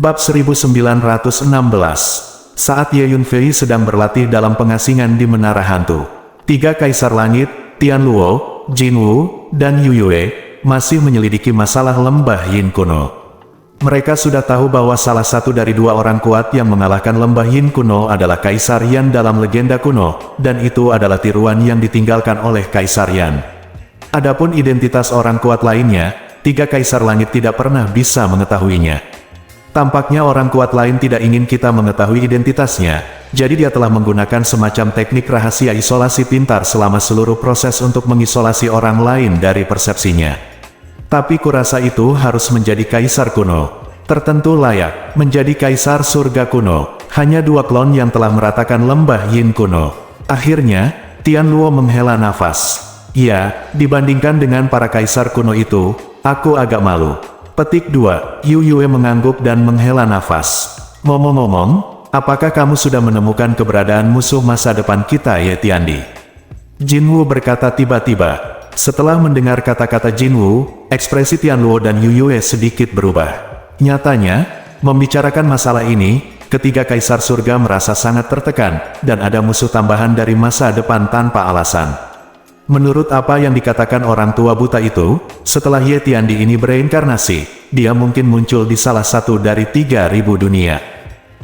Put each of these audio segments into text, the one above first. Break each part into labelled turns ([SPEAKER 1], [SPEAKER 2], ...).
[SPEAKER 1] Bab 1916. Saat Ye Yunfei sedang berlatih dalam pengasingan di Menara Hantu, tiga Kaisar Langit, Tianluo, Jinwu, dan Yu Yue, masih menyelidiki masalah lembah Yin kuno. Mereka sudah tahu bahwa salah satu dari dua orang kuat yang mengalahkan lembah Yin kuno adalah Kaisar Yan dalam legenda kuno, dan itu adalah tiruan yang ditinggalkan oleh Kaisar Yan. Adapun identitas orang kuat lainnya, tiga Kaisar Langit tidak pernah bisa mengetahuinya. Tampaknya orang kuat lain tidak ingin kita mengetahui identitasnya, jadi dia telah menggunakan semacam teknik rahasia isolasi pintar selama seluruh proses untuk mengisolasi orang lain dari persepsinya. Tapi kurasa itu harus menjadi kaisar kuno. Tertentu layak menjadi kaisar surga kuno. Hanya dua klon yang telah meratakan lembah Yin kuno. Akhirnya, Tianluo menghela nafas. Ya, dibandingkan dengan para kaisar kuno itu, aku agak malu. Petik 2. Yu Yue mengangguk dan menghela nafas. Ngomong-ngomong, apakah kamu sudah menemukan keberadaan musuh masa depan kita, Ye Tiandi? Jinwu berkata tiba-tiba. Setelah mendengar kata-kata Jinwu, ekspresi Tianluo dan Yu Yue sedikit berubah. Nyatanya, membicarakan masalah ini, ketiga kaisar surga merasa sangat tertekan, dan ada musuh tambahan dari masa depan tanpa alasan. Menurut apa yang dikatakan orang tua buta itu, setelah Ye Tiandi ini bereinkarnasi, dia mungkin muncul di salah satu dari 3.000 dunia.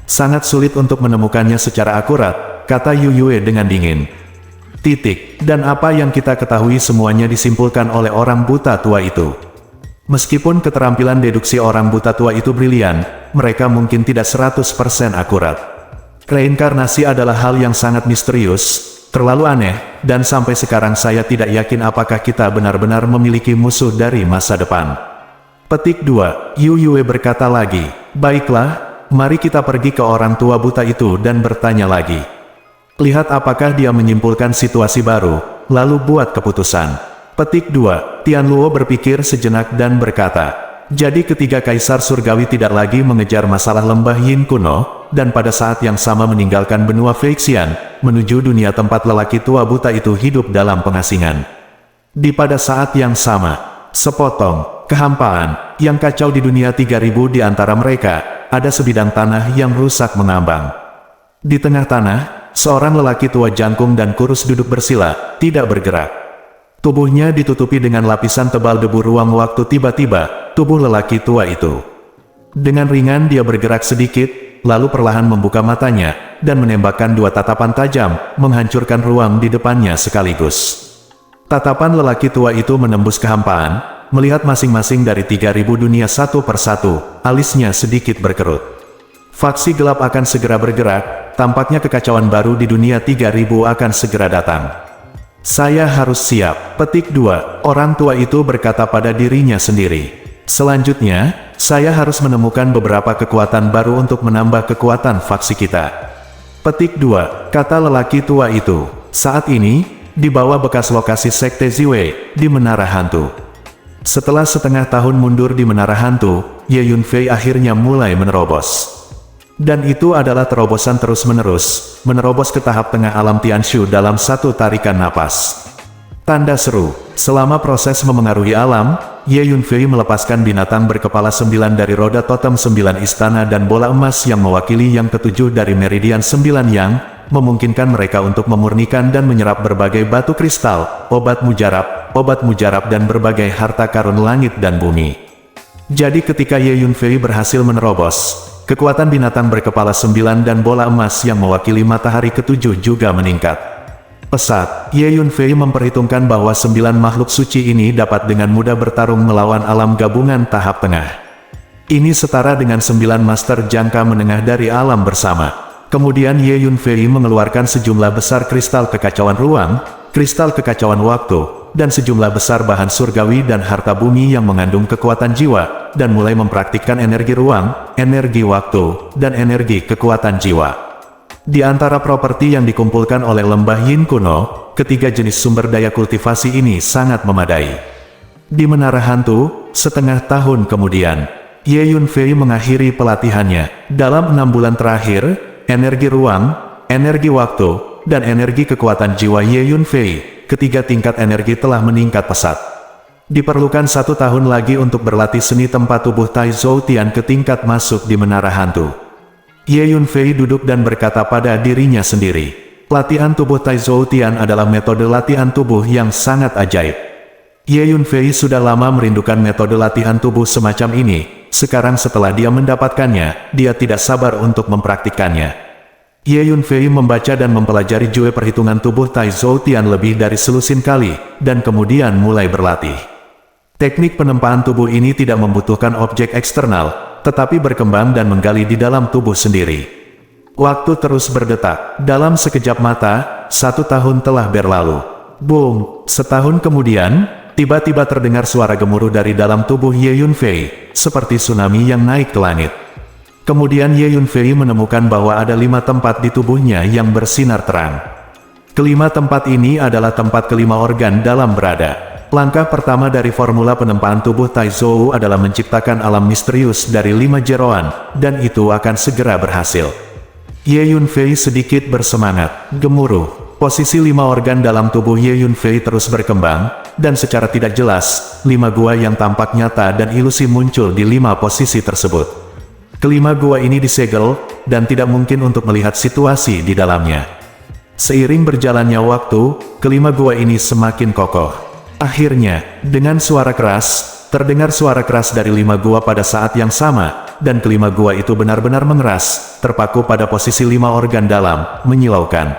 [SPEAKER 1] Sangat sulit untuk menemukannya secara akurat, kata Yu Yue dengan dingin. Dan apa yang kita ketahui semuanya disimpulkan oleh orang buta tua itu. Meskipun keterampilan deduksi orang buta tua itu brilian, mereka mungkin tidak 100% akurat. Reinkarnasi adalah hal yang sangat misterius, terlalu aneh, dan sampai sekarang saya tidak yakin apakah kita benar-benar memiliki musuh dari masa depan. Petik 2. Yu Yue berkata lagi, baiklah, mari kita pergi ke orang tua buta itu dan bertanya lagi. Lihat apakah dia menyimpulkan situasi baru, lalu buat keputusan. Petik 2. Tianluo berpikir sejenak dan berkata, jadi ketiga kaisar surgawi tidak lagi mengejar masalah lembah Yin kuno, dan pada saat yang sama meninggalkan benua Feixian, menuju dunia tempat lelaki tua buta itu hidup dalam pengasingan. Di pada saat yang sama, sepotong kehampaan yang kacau di dunia 3.000 di antara mereka, ada sebidang tanah yang rusak mengambang. Di tengah tanah, seorang lelaki tua jangkung dan kurus duduk bersila, tidak bergerak. Tubuhnya ditutupi dengan lapisan tebal debu ruang waktu. Tiba-tiba, tubuh lelaki tua itu dengan ringan dia bergerak sedikit, lalu perlahan membuka matanya, dan menembakkan dua tatapan tajam, menghancurkan ruang di depannya sekaligus. Tatapan lelaki tua itu menembus kehampaan, melihat masing-masing dari 3.000 dunia satu persatu, alisnya sedikit berkerut. Faksi gelap akan segera bergerak, tampaknya kekacauan baru di dunia 3.000 akan segera datang. Saya harus siap. Petik 2. Orang tua itu berkata pada dirinya sendiri. Selanjutnya, saya harus menemukan beberapa kekuatan baru untuk menambah kekuatan faksi kita. Petik 2. Kata lelaki tua itu. Saat ini, di bawah bekas lokasi Sekte Ziwei, di Menara Hantu. Setelah setengah tahun mundur di Menara Hantu, Ye Yunfei akhirnya mulai menerobos. Dan itu adalah terobosan terus-menerus, menerobos ke tahap tengah alam Tianshu dalam satu tarikan napas. Tanda seru, selama proses memengaruhi alam, Ye Yunfei melepaskan binatang berkepala 9 dari roda totem 9 istana dan bola emas yang mewakili yang ketujuh dari meridian 9 yang, memungkinkan mereka untuk memurnikan dan menyerap berbagai batu kristal, obat mujarab dan berbagai harta karun langit dan bumi. Jadi ketika Ye Yunfei berhasil menerobos, kekuatan binatang berkepala 9 dan bola emas yang mewakili matahari ketujuh juga meningkat. Pesat, Ye Yunfei memperhitungkan bahwa 9 makhluk suci ini dapat dengan mudah bertarung melawan alam gabungan tahap tengah. Ini setara dengan 9 master jangka menengah dari alam bersama. Kemudian Ye Yunfei mengeluarkan sejumlah besar kristal kekacauan ruang, kristal kekacauan waktu, dan sejumlah besar bahan surgawi dan harta bumi yang mengandung kekuatan jiwa, dan mulai mempraktikkan energi ruang, energi waktu, dan energi kekuatan jiwa. Di antara properti yang dikumpulkan oleh lembah Yin kuno, ketiga jenis sumber daya kultivasi ini sangat memadai. Di Menara Hantu, setengah tahun kemudian, Ye Yunfei mengakhiri pelatihannya. Dalam 6 bulan terakhir, energi ruang, energi waktu, dan energi kekuatan jiwa Ye Yunfei, ketiga tingkat energi telah meningkat pesat. Diperlukan 1 tahun lagi untuk berlatih seni tempat tubuh Tai Zhou Tian ke tingkat masuk di Menara Hantu. Ye Yunfei duduk dan berkata pada dirinya sendiri, latihan tubuh Tai Zhou Tian adalah metode latihan tubuh yang sangat ajaib. Ye Yunfei sudah lama merindukan metode latihan tubuh semacam ini, sekarang setelah dia mendapatkannya, dia tidak sabar untuk mempraktikkannya. Ye Yunfei membaca dan mempelajari jue perhitungan tubuh Tai Zhou Tian lebih dari selusin kali, dan kemudian mulai berlatih. Teknik penempaan tubuh ini tidak membutuhkan objek eksternal, tetapi berkembang dan menggali di dalam tubuh sendiri. Waktu terus berdetak. Dalam sekejap mata, 1 tahun telah berlalu. Boom! Setahun kemudian, tiba-tiba terdengar suara gemuruh dari dalam tubuh Ye Yunfei, seperti tsunami yang naik ke langit. Kemudian Ye Yunfei menemukan bahwa ada 5 tempat di tubuhnya yang bersinar terang. Kelima tempat ini adalah tempat kelima organ dalam berada. Langkah pertama dari formula penempaan tubuh Tai Zhou adalah menciptakan alam misterius dari 5 jeroan, dan itu akan segera berhasil. Ye Yunfei sedikit bersemangat. Gemuruh. Posisi 5 organ dalam tubuh Ye Yunfei terus berkembang, dan secara tidak jelas, 5 gua yang tampak nyata dan ilusi muncul di 5 posisi tersebut. Kelima gua ini disegel, dan tidak mungkin untuk melihat situasi di dalamnya. Seiring berjalannya waktu, kelima gua ini semakin kokoh. Akhirnya, dengan suara keras, terdengar suara keras dari 5 gua pada saat yang sama, dan kelima gua itu benar-benar mengeras, terpaku pada posisi 5 organ dalam, menyilaukan.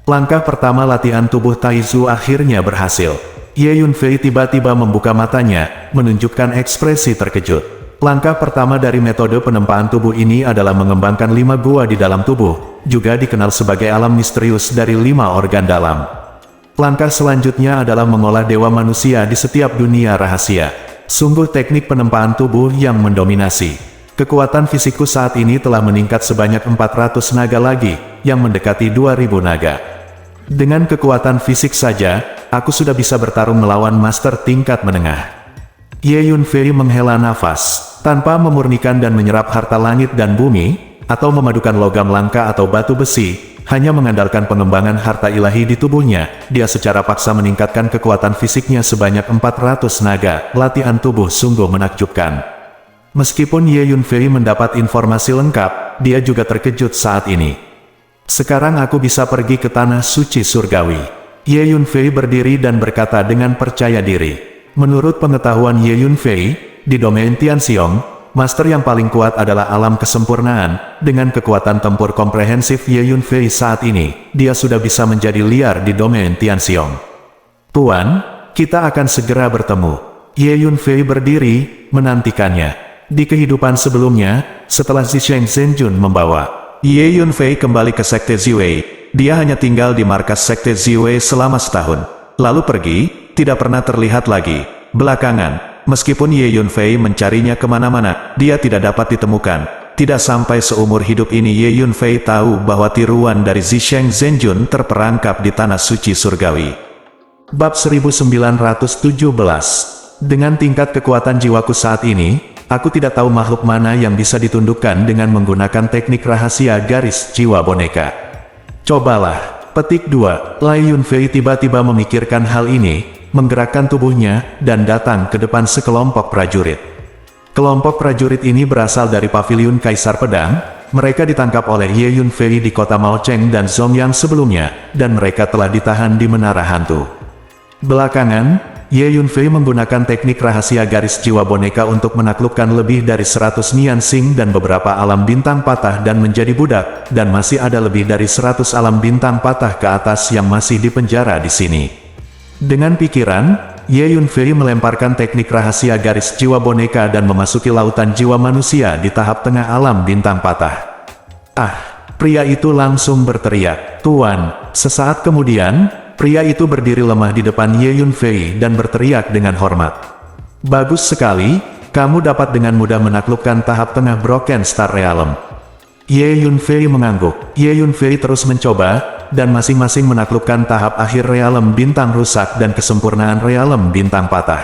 [SPEAKER 1] Langkah pertama latihan tubuh Tai Zhou akhirnya berhasil. Ye Yunfei tiba-tiba membuka matanya, menunjukkan ekspresi terkejut. Langkah pertama dari metode penempaan tubuh ini adalah mengembangkan 5 gua di dalam tubuh, juga dikenal sebagai alam misterius dari 5 organ dalam. Langkah selanjutnya adalah mengolah dewa manusia di setiap dunia rahasia. Sungguh teknik penempaan tubuh yang mendominasi. Kekuatan fisikku saat ini telah meningkat sebanyak 400 naga lagi, yang mendekati 2000 naga. Dengan kekuatan fisik saja, aku sudah bisa bertarung melawan master tingkat menengah. Ye Yunfei menghela nafas. Tanpa memurnikan dan menyerap harta langit dan bumi, atau memadukan logam langka atau batu besi, hanya mengandalkan pengembangan harta ilahi di tubuhnya, dia secara paksa meningkatkan kekuatan fisiknya sebanyak 400 naga. Latihan tubuh sungguh menakjubkan. Meskipun Ye Yunfei mendapat informasi lengkap, dia juga terkejut saat ini. Sekarang aku bisa pergi ke tanah suci surgawi. Ye Yunfei berdiri dan berkata dengan percaya diri. Menurut pengetahuan Ye Yunfei, di domain Tianxiong, master yang paling kuat adalah alam kesempurnaan. Dengan kekuatan tempur komprehensif Ye Yunfei saat ini, dia sudah bisa menjadi liar di domain Tianxiong. Tuan, kita akan segera bertemu. Ye Yunfei berdiri, menantikannya. Di kehidupan sebelumnya, setelah Zisheng Zhenjun membawa Ye Yunfei kembali ke Sekte Ziwei, dia hanya tinggal di markas Sekte Ziwei selama setahun. Lalu pergi, tidak pernah terlihat lagi. Belakangan, meskipun Ye Yunfei mencarinya kemana-mana, dia tidak dapat ditemukan. Tidak sampai seumur hidup ini Ye Yunfei tahu bahwa tiruan dari Zisheng Zhenjun terperangkap di tanah suci surgawi. Bab 1917. Dengan tingkat kekuatan jiwaku saat ini, aku tidak tahu makhluk mana yang bisa ditundukkan dengan menggunakan teknik rahasia garis jiwa boneka. Cobalah. Petik 2. Lai Yunfei tiba-tiba memikirkan hal ini, menggerakkan tubuhnya, dan datang ke depan sekelompok prajurit. Kelompok prajurit ini berasal dari paviliun Kaisar Pedang. Mereka ditangkap oleh Ye Yunfei di kota Maocheng dan Zongyang sebelumnya, dan mereka telah ditahan di Menara Hantu. Belakangan, Ye Yunfei menggunakan teknik rahasia garis jiwa boneka untuk menaklukkan lebih dari 100 Nian Xing dan beberapa alam bintang patah dan menjadi budak, dan masih ada lebih dari 100 alam bintang patah ke atas yang masih dipenjara di sini. Dengan pikiran, Ye Yunfei melemparkan teknik rahasia garis jiwa boneka dan memasuki lautan jiwa manusia di tahap tengah alam bintang patah. Ah, pria itu langsung berteriak, "Tuan!" Sesaat kemudian, pria itu berdiri lemah di depan Ye Yunfei dan berteriak dengan hormat. "Bagus sekali, kamu dapat dengan mudah menaklukkan tahap tengah Broken Star Realm." Ye Yunfei mengangguk. Ye Yunfei terus mencoba, dan masing-masing menaklukkan tahap akhir realem bintang rusak dan kesempurnaan realem bintang patah.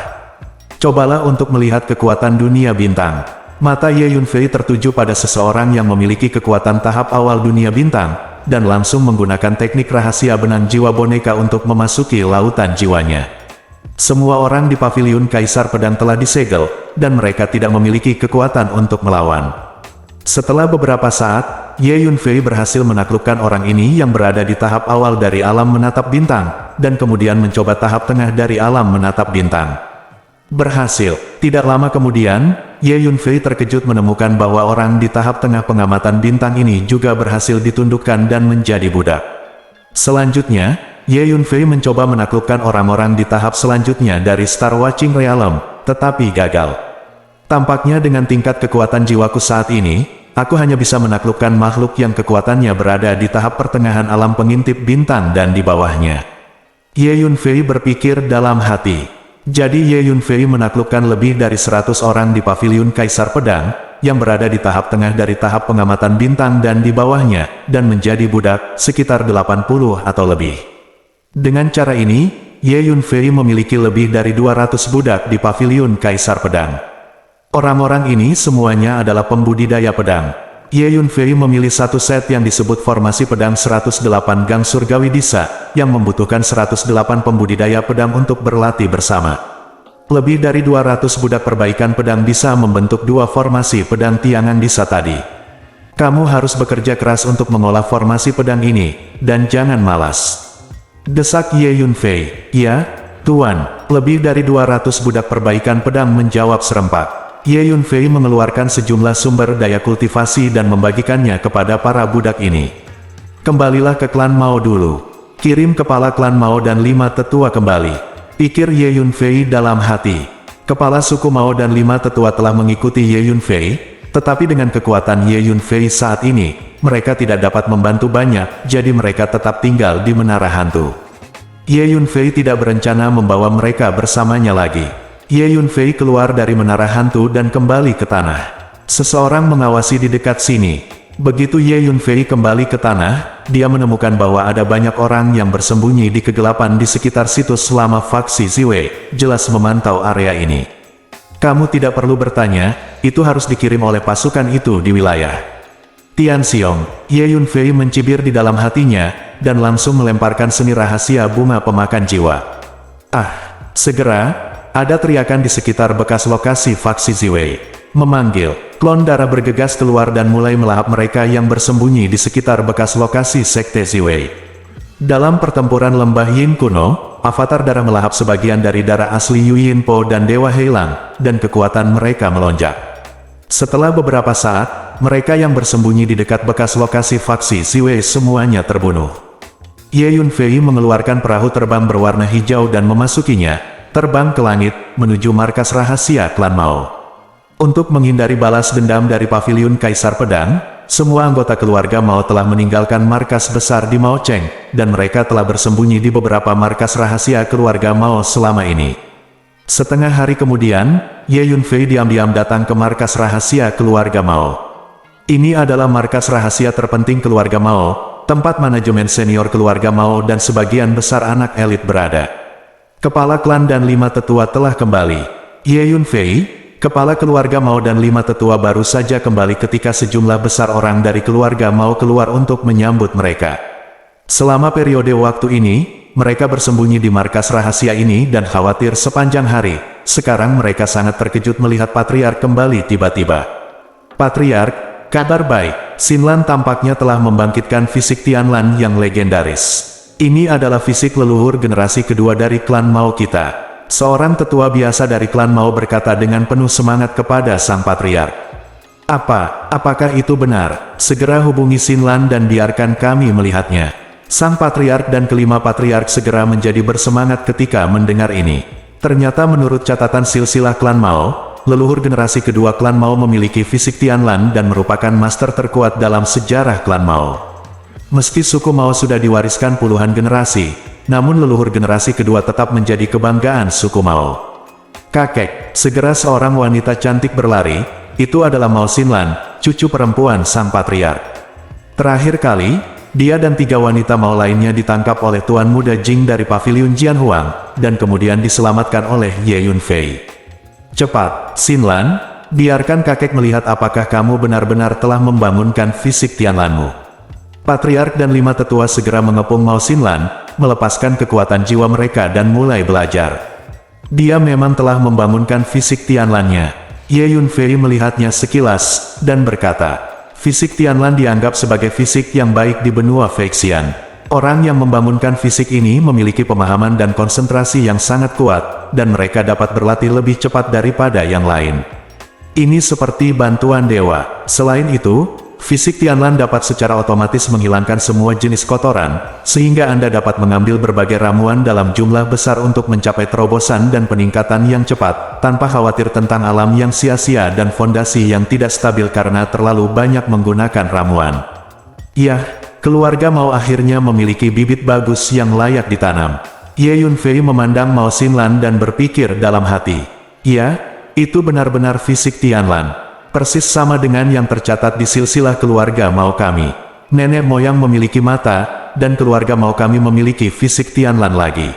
[SPEAKER 1] Cobalah untuk melihat kekuatan dunia bintang. Mata Ye Yunfei tertuju pada seseorang yang memiliki kekuatan tahap awal dunia bintang, dan langsung menggunakan teknik rahasia benang jiwa boneka untuk memasuki lautan jiwanya. Semua orang di paviliun Kaisar Pedang telah disegel, dan mereka tidak memiliki kekuatan untuk melawan. Setelah beberapa saat, Ye Yunfei berhasil menaklukkan orang ini yang berada di tahap awal dari alam menatap bintang, dan kemudian mencoba tahap tengah dari alam menatap bintang. Berhasil. Tidak lama kemudian, Ye Yunfei terkejut menemukan bahwa orang di tahap tengah pengamatan bintang ini juga berhasil ditundukkan dan menjadi budak. Selanjutnya, Ye Yunfei mencoba menaklukkan orang-orang di tahap selanjutnya dari Star Watching Realm, tetapi gagal. Tampaknya dengan tingkat kekuatan jiwaku saat ini, aku hanya bisa menaklukkan makhluk yang kekuatannya berada di tahap pertengahan alam pengintip bintang dan di bawahnya. Ye Yunfei berpikir dalam hati. Jadi Ye Yunfei menaklukkan lebih dari 100 orang di paviliun Kaisar Pedang, yang berada di tahap tengah dari tahap pengamatan bintang dan di bawahnya, dan menjadi budak, sekitar 80 atau lebih. Dengan cara ini, Ye Yunfei memiliki lebih dari 200 budak di paviliun Kaisar Pedang. Orang-orang ini semuanya adalah pembudidaya pedang. Ye Yunfei memilih satu set yang disebut formasi pedang 108 Gang Surgawi Disa, yang membutuhkan 108 pembudidaya pedang untuk berlatih bersama. Lebih dari 200 budak perbaikan pedang bisa membentuk dua formasi pedang tiangan Disa tadi. Kamu harus bekerja keras untuk mengolah formasi pedang ini, dan jangan malas. Desak Ye Yunfei. Ya, Tuan. Lebih dari 200 budak perbaikan pedang menjawab serempak. Ye Yunfei mengeluarkan sejumlah sumber daya kultivasi dan membagikannya kepada para budak ini. Kembalilah ke klan Mao dulu. Kirim kepala klan Mao dan 5 tetua kembali. Pikir Ye Yunfei dalam hati. Kepala suku Mao dan 5 tetua telah mengikuti Ye Yunfei, tetapi dengan kekuatan Ye Yunfei saat ini, mereka tidak dapat membantu banyak, jadi mereka tetap tinggal di menara hantu. Ye Yunfei tidak berencana membawa mereka bersamanya lagi. Ye Yunfei keluar dari menara hantu dan kembali ke tanah. Seseorang mengawasi di dekat sini. Begitu Ye Yunfei kembali ke tanah, dia menemukan bahwa ada banyak orang yang bersembunyi di kegelapan di sekitar situs selama faksi Ziwei, jelas memantau area ini. Kamu tidak perlu bertanya, itu harus dikirim oleh pasukan itu di wilayah Tian Xiong. Ye Yunfei mencibir di dalam hatinya, dan langsung melemparkan seni rahasia bunga pemakan jiwa. Segera, ada teriakan di sekitar bekas lokasi faksi Ziwei. Memanggil, klon darah bergegas keluar dan mulai melahap mereka yang bersembunyi di sekitar bekas lokasi sekte Ziwei. Dalam pertempuran lembah Yin kuno, avatar darah melahap sebagian dari darah asli Yu Yinpo dan Dewa Heilang, dan kekuatan mereka melonjak. Setelah beberapa saat, mereka yang bersembunyi di dekat bekas lokasi faksi Ziwei semuanya terbunuh. Ye Yunfei mengeluarkan perahu terbang berwarna hijau dan memasukinya, terbang ke langit, menuju markas rahasia klan Mao. Untuk menghindari balas dendam dari paviliun Kaisar Pedang, semua anggota keluarga Mao telah meninggalkan markas besar di Mao Cheng, dan mereka telah bersembunyi di beberapa markas rahasia keluarga Mao selama ini. Setengah hari kemudian, Ye Yunfei diam-diam datang ke markas rahasia keluarga Mao. Ini adalah markas rahasia terpenting keluarga Mao, tempat manajemen senior keluarga Mao dan sebagian besar anak elit berada. Kepala klan dan 5 tetua telah kembali. Ye Yunfei, kepala keluarga Mao dan 5 tetua baru saja kembali ketika sejumlah besar orang dari keluarga Mao keluar untuk menyambut mereka. Selama periode waktu ini, mereka bersembunyi di markas rahasia ini dan khawatir sepanjang hari. Sekarang mereka sangat terkejut melihat Patriark kembali tiba-tiba. Patriark, kabar baik. Xinlan tampaknya telah membangkitkan fisik Tianlan yang legendaris. Ini adalah fisik leluhur generasi kedua dari klan Mao kita. Seorang tetua biasa dari klan Mao berkata dengan penuh semangat kepada sang Patriark. Apakah itu benar? Segera hubungi Xinlan dan biarkan kami melihatnya. Sang Patriark dan kelima Patriark segera menjadi bersemangat ketika mendengar ini. Ternyata menurut catatan silsilah klan Mao, leluhur generasi kedua klan Mao memiliki fisik Tianlan dan merupakan master terkuat dalam sejarah klan Mao. Meski suku Mao sudah diwariskan puluhan generasi, namun leluhur generasi kedua tetap menjadi kebanggaan suku Mao. Kakek, segera seorang wanita cantik berlari, itu adalah Mao Xinlan, cucu perempuan sang Patriark. Terakhir kali, dia dan 3 wanita Mao lainnya ditangkap oleh Tuan Muda Jing dari paviliun Jianhuang, dan kemudian diselamatkan oleh Ye Yunfei. Cepat, Xinlan, biarkan kakek melihat apakah kamu benar-benar telah membangunkan fisik Tianlanmu. Patriark dan 5 tetua segera mengepung Mao Xinlan, melepaskan kekuatan jiwa mereka dan mulai belajar. Dia memang telah membangunkan fisik Tianlan-nya. Ye Yunfei melihatnya sekilas, dan berkata, fisik Tianlan dianggap sebagai fisik yang baik di benua Feixian. Orang yang membangunkan fisik ini memiliki pemahaman dan konsentrasi yang sangat kuat, dan mereka dapat berlatih lebih cepat daripada yang lain. Ini seperti bantuan dewa. Selain itu, fisik Tianlan dapat secara otomatis menghilangkan semua jenis kotoran, sehingga Anda dapat mengambil berbagai ramuan dalam jumlah besar untuk mencapai terobosan dan peningkatan yang cepat, tanpa khawatir tentang alam yang sia-sia dan fondasi yang tidak stabil karena terlalu banyak menggunakan ramuan. Ya, keluarga Mao akhirnya memiliki bibit bagus yang layak ditanam. Ye Yunfei memandang Mao Xinlan dan berpikir dalam hati, ya, itu benar-benar fisik Tianlan. Persis sama dengan yang tercatat di silsilah keluarga Mao kami. Nenek moyang memiliki mata, dan keluarga Mao kami memiliki fisik Tianlan lagi.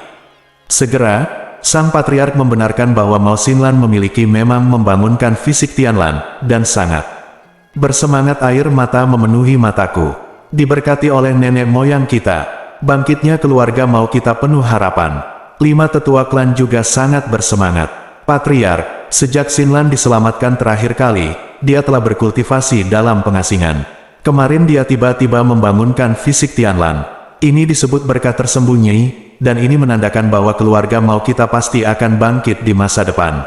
[SPEAKER 1] Segera, sang patriark membenarkan bahwa Mao Xinlan memang membangunkan fisik Tianlan, dan sangat bersemangat. Air mata memenuhi mataku. Diberkati oleh nenek moyang kita, bangkitnya keluarga Mao kita penuh harapan. 5 tetua klan juga sangat bersemangat. Patriark, sejak Xinlan diselamatkan terakhir kali, dia telah berkultivasi dalam pengasingan. Kemarin dia tiba-tiba membangunkan fisik Tianlan. Ini disebut berkah tersembunyi, dan ini menandakan bahwa keluarga Mao kita pasti akan bangkit di masa depan.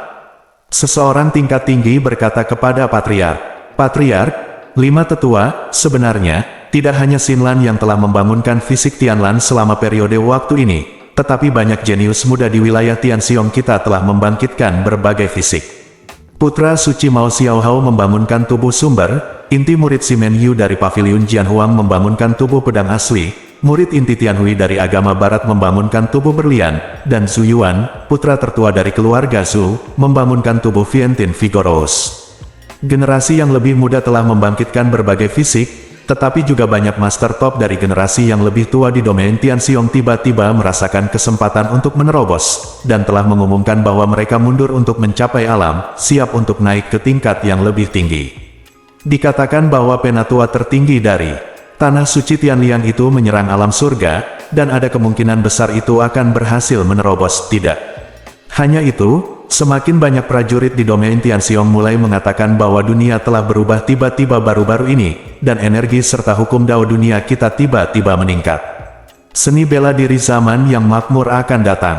[SPEAKER 1] Seseorang tingkat tinggi berkata kepada Patriark, Patriark, 5 tetua, sebenarnya, tidak hanya Xinlan yang telah membangunkan fisik Tianlan selama periode waktu ini, tetapi banyak jenius muda di wilayah Tianxiong kita telah membangkitkan berbagai fisik. Putra suci Mao Xiaohao membangunkan tubuh sumber, inti murid Simen Yu dari Paviliun Jianhuang membangunkan tubuh pedang asli, murid inti Tianhui dari agama barat membangunkan tubuh berlian, dan Zhu Yuan, putra tertua dari keluarga Zhu, membangunkan tubuh Vientin Vigorous. Generasi yang lebih muda telah membangkitkan berbagai fisik, tetapi juga banyak master top dari generasi yang lebih tua di domain Tianxiong tiba-tiba merasakan kesempatan untuk menerobos, dan telah mengumumkan bahwa mereka mundur untuk mencapai alam, siap untuk naik ke tingkat yang lebih tinggi. Dikatakan bahwa penatua tertinggi dari tanah suci Tianliang itu menyerang alam surga, dan ada kemungkinan besar itu akan berhasil menerobos. Tidak hanya itu, semakin banyak prajurit di domain Tianxiong mulai mengatakan bahwa dunia telah berubah tiba-tiba baru-baru ini, dan energi serta hukum Dao dunia kita tiba-tiba meningkat. Seni bela diri zaman yang makmur akan datang.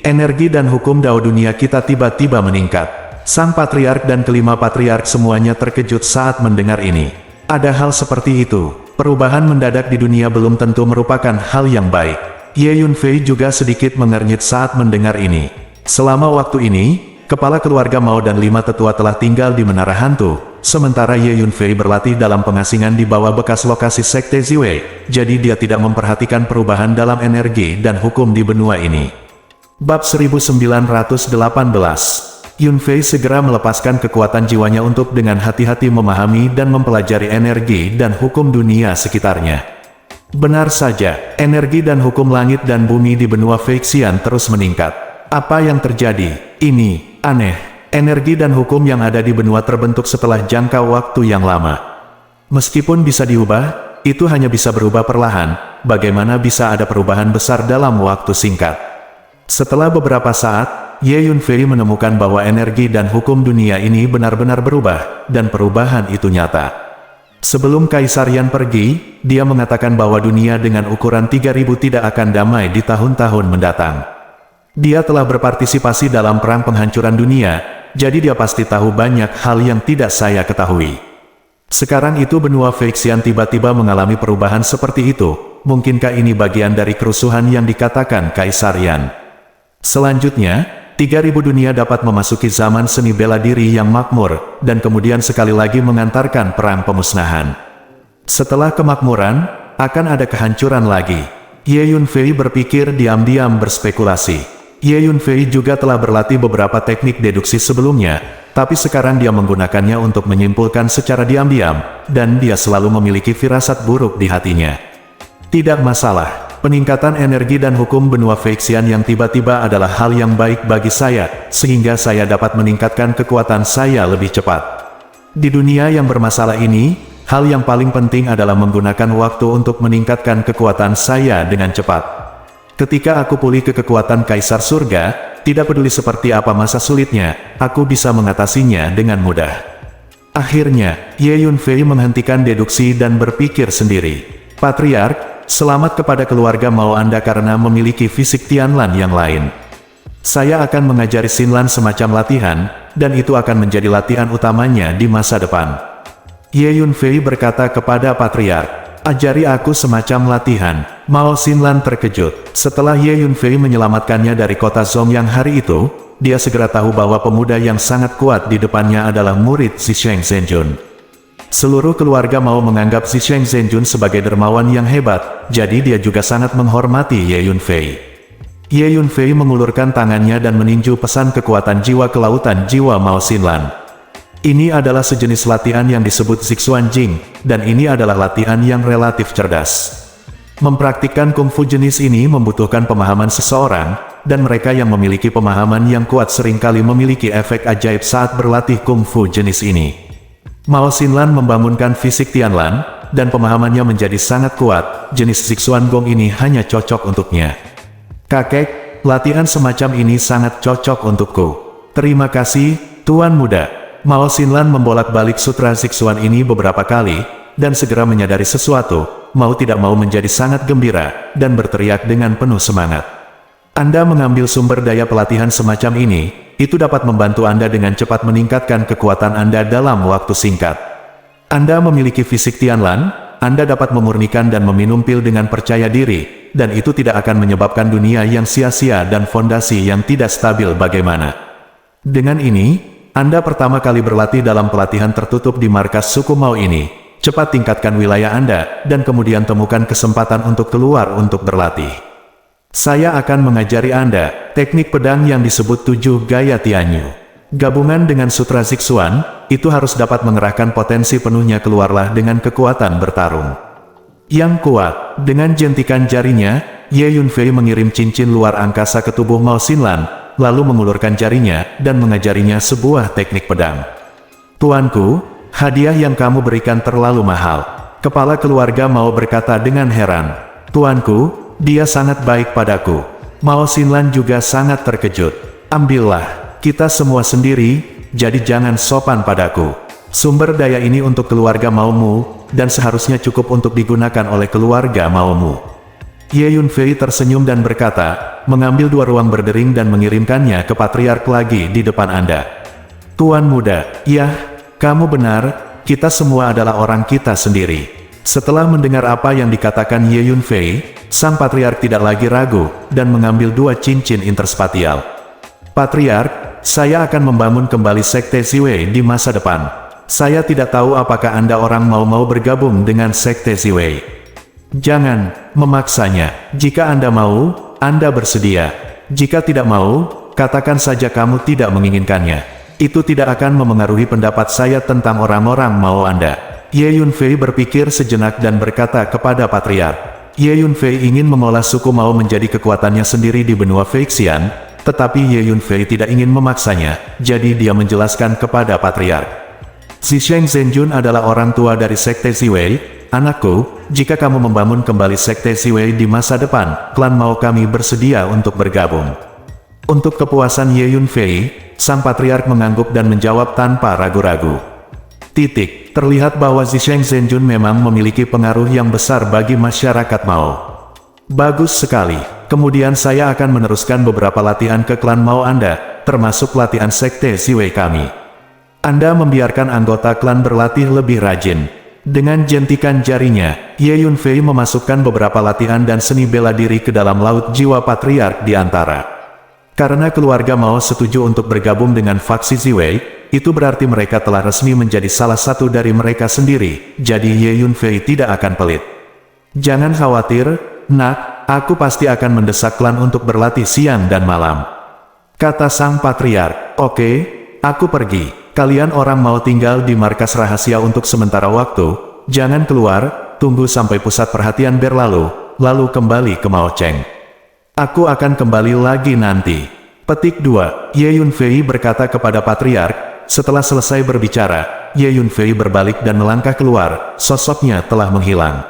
[SPEAKER 1] Energi dan hukum Dao dunia kita tiba-tiba meningkat. Sang patriark dan kelima patriark semuanya terkejut saat mendengar ini. Ada hal seperti itu. Perubahan mendadak di dunia belum tentu merupakan hal yang baik. Ye Yunfei juga sedikit mengernyit saat mendengar ini. Selama waktu ini, kepala keluarga Mao dan 5 tetua telah tinggal di Menara Hantu, sementara Ye Yunfei berlatih dalam pengasingan di bawah bekas lokasi Sekte Ziwei, jadi dia tidak memperhatikan perubahan dalam energi dan hukum di benua ini. Bab 1918. Yunfei segera melepaskan kekuatan jiwanya untuk dengan hati-hati memahami dan mempelajari energi dan hukum dunia sekitarnya. Benar saja, energi dan hukum langit dan bumi di benua Feixian terus meningkat. Apa yang terjadi? Ini aneh. Energi dan hukum yang ada di benua terbentuk setelah jangka waktu yang lama. Meskipun bisa diubah, itu hanya bisa berubah perlahan. Bagaimana bisa ada perubahan besar dalam waktu singkat? Setelah beberapa saat, Ye Yunfei menemukan bahwa energi dan hukum dunia ini benar-benar berubah, dan perubahan itu nyata. Sebelum Kaisar Yan pergi, dia mengatakan bahwa dunia dengan ukuran 3000 tidak akan damai di tahun-tahun mendatang. Dia telah berpartisipasi dalam perang penghancuran dunia, jadi dia pasti tahu banyak hal yang tidak saya ketahui. Sekarang itu benua Feixian tiba-tiba mengalami perubahan seperti itu. Mungkinkah ini bagian dari kerusuhan yang dikatakan Kaisar Yan? Selanjutnya, 3000 dunia dapat memasuki zaman seni bela diri yang makmur, dan kemudian sekali lagi mengantarkan perang pemusnahan. Setelah kemakmuran, akan ada kehancuran lagi. Ye Yunfei berpikir diam-diam berspekulasi. Ye Yunfei juga telah berlatih beberapa teknik deduksi sebelumnya, tapi sekarang dia menggunakannya untuk menyimpulkan secara diam-diam, dan dia selalu memiliki firasat buruk di hatinya. Tidak masalah. Peningkatan energi dan hukum benua Feixian yang tiba-tiba adalah hal yang baik bagi saya, sehingga saya dapat meningkatkan kekuatan saya lebih cepat. Di dunia yang bermasalah ini, hal yang paling penting adalah menggunakan waktu untuk meningkatkan kekuatan saya dengan cepat. Ketika aku pulih ke kekuatan Kaisar Surga, tidak peduli seperti apa masa sulitnya, aku bisa mengatasinya dengan mudah. Akhirnya, Ye Yunfei menghentikan deduksi dan berpikir sendiri. Patriark, selamat kepada keluarga Mao Anda karena memiliki fisik Tianlan yang lain. Saya akan mengajari Xinlan semacam latihan, dan itu akan menjadi latihan utamanya di masa depan. Ye Yunfei berkata kepada Patriark, ajari aku semacam latihan. Mao Xinlan terkejut. Setelah Ye Yunfei menyelamatkannya dari kota Zongyang hari itu, dia segera tahu bahwa pemuda yang sangat kuat di depannya adalah murid Zisheng Zhenjun. Seluruh keluarga Mao menganggap Zisheng Zhenjun sebagai dermawan yang hebat, jadi dia juga sangat menghormati Ye Yunfei. Ye Yunfei mengulurkan tangannya dan meninju pesan kekuatan jiwa kelautan jiwa Mao Xinlan. Ini adalah sejenis latihan yang disebut Zixuan Jing, dan ini adalah latihan yang relatif cerdas. Mempraktikkan kungfu jenis ini membutuhkan pemahaman seseorang, dan mereka yang memiliki pemahaman yang kuat seringkali memiliki efek ajaib saat berlatih kungfu jenis ini. Mao Xinlan membangunkan fisik Tianlan, dan pemahamannya menjadi sangat kuat. Jenis Zixuan Gong ini hanya cocok untuknya. Kakek, latihan semacam ini sangat cocok untukku. Terima kasih, Tuan Muda. Mao Xinlan membolak-balik sutra Zixuan ini beberapa kali, dan segera menyadari sesuatu. Mau tidak mau menjadi sangat gembira, dan berteriak dengan penuh semangat. Anda mengambil sumber daya pelatihan semacam ini, itu dapat membantu Anda dengan cepat meningkatkan kekuatan Anda dalam waktu singkat. Anda memiliki fisik Tianlan, Anda dapat memurnikan dan meminum pil dengan percaya diri, dan itu tidak akan menyebabkan dunia yang sia-sia dan fondasi yang tidak stabil bagaimana. Dengan ini, Anda pertama kali berlatih dalam pelatihan tertutup di markas suku Mao ini. Cepat tingkatkan wilayah Anda, dan kemudian temukan kesempatan untuk keluar untuk berlatih. Saya akan mengajari Anda teknik pedang yang disebut 7 gaya Tianyu. Gabungan dengan sutra Zixuan, itu harus dapat mengerahkan potensi penuhnya keluarlah dengan kekuatan bertarung. Yang kuat, dengan jentikan jarinya, Ye Yunfei mengirim cincin luar angkasa ke tubuh Mao Xinlan, lalu mengulurkan jarinya, dan mengajarinya sebuah teknik pedang. Tuanku, hadiah yang kamu berikan terlalu mahal. Kepala keluarga Mao berkata dengan heran. Tuanku, dia sangat baik padaku. Mao Xinlan juga sangat terkejut. Ambillah, kita semua sendiri, jadi jangan sopan padaku. Sumber daya ini untuk keluarga Maomu, dan seharusnya cukup untuk digunakan oleh keluarga Maomu. Ye Yunfei tersenyum dan berkata, mengambil 2 ruang berdering dan mengirimkannya ke Patriark lagi di depan Anda. Tuan Muda, ya, kamu benar, kita semua adalah orang kita sendiri. Setelah mendengar apa yang dikatakan Ye Yunfei, sang Patriark tidak lagi ragu, dan mengambil 2 cincin interspatial. Patriark, saya akan membangun kembali Sekte Ziwei di masa depan. Saya tidak tahu apakah Anda orang mau bergabung dengan Sekte Ziwei. Jangan memaksanya. Jika Anda mau, Anda bersedia. Jika tidak mau, katakan saja kamu tidak menginginkannya. Itu tidak akan memengaruhi pendapat saya tentang orang-orang Mao Anda. Ye Yunfei berpikir sejenak dan berkata kepada Patriark. Ye Yunfei ingin mengolah suku Mao menjadi kekuatannya sendiri di benua Feixian, tetapi Ye Yunfei tidak ingin memaksanya, jadi dia menjelaskan kepada Patriark. Zisheng Zhenjun adalah orang tua dari Sekte Ziwei. Anakku, jika kamu membangun kembali Sekte Ziwei di masa depan, klan Mao kami bersedia untuk bergabung. Untuk kepuasan Ye Yunfei, sang Patriark mengangguk dan menjawab tanpa ragu-ragu. Terlihat bahwa Zisheng Zhenjun memang memiliki pengaruh yang besar bagi masyarakat Mao. Bagus sekali. Kemudian saya akan meneruskan beberapa latihan ke klan Mao Anda, termasuk latihan Sekte Ziwei kami. Anda membiarkan anggota klan berlatih lebih rajin. Dengan jentikan jarinya, Ye Yunfei memasukkan beberapa latihan dan seni bela diri ke dalam laut jiwa Patriark di antara. Karena keluarga Mao setuju untuk bergabung dengan faksi Ziwei, itu berarti mereka telah resmi menjadi salah satu dari mereka sendiri, jadi Ye Yunfei tidak akan pelit. Jangan khawatir, Nak, aku pasti akan mendesak klan untuk berlatih siang dan malam. Kata sang Patriark, oke, aku pergi. Kalian orang mau tinggal di markas rahasia untuk sementara waktu, jangan keluar, tunggu sampai pusat perhatian berlalu, lalu kembali ke Mao Cheng. Aku akan kembali lagi nanti. Petik 2, Ye Yunfei berkata kepada Patriark. Setelah selesai berbicara, Ye Yunfei berbalik dan melangkah keluar, sosoknya telah menghilang.